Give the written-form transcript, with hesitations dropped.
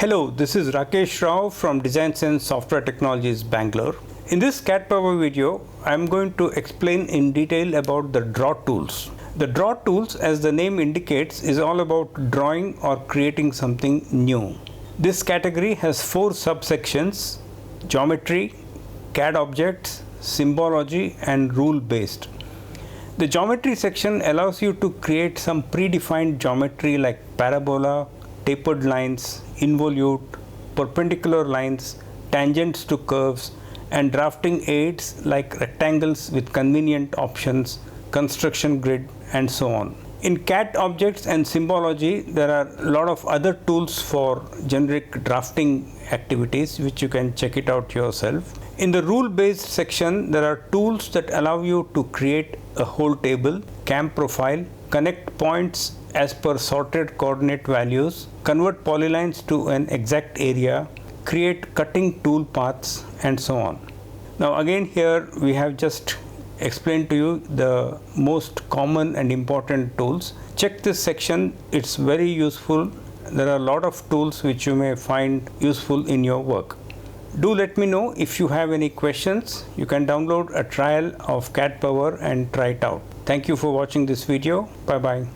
Hello, this is Rakesh Rao from DesignSense Software Technologies, Bangalore. In this CADPower video, I am going to explain in detail about the draw tools. The draw tools, as the name indicates, is all about drawing or creating something new. This category has 4 subsections: geometry, CAD objects, symbology, and rule-based. The geometry section allows you to create some predefined geometry like parabola, tapered lines, involute, perpendicular lines, tangents to curves, and drafting aids like rectangles with convenient options, construction grid, and so on. In CAD objects and symbology, there are a lot of other tools for generic drafting activities, which you can check it out yourself. In the rule-based section, there are tools that allow you to create a whole table, cam profile, connect points as per sorted coordinate values, convert polylines to an exact area, create cutting tool paths, and so on. Now again, here we have just explained to you the most common and important tools. Check this section, it's very useful. There are a lot of tools which you may find useful in your work. Do let me know if you have any questions. You can download a trial of CADPower and try it out. Thank you for watching this video. Bye bye.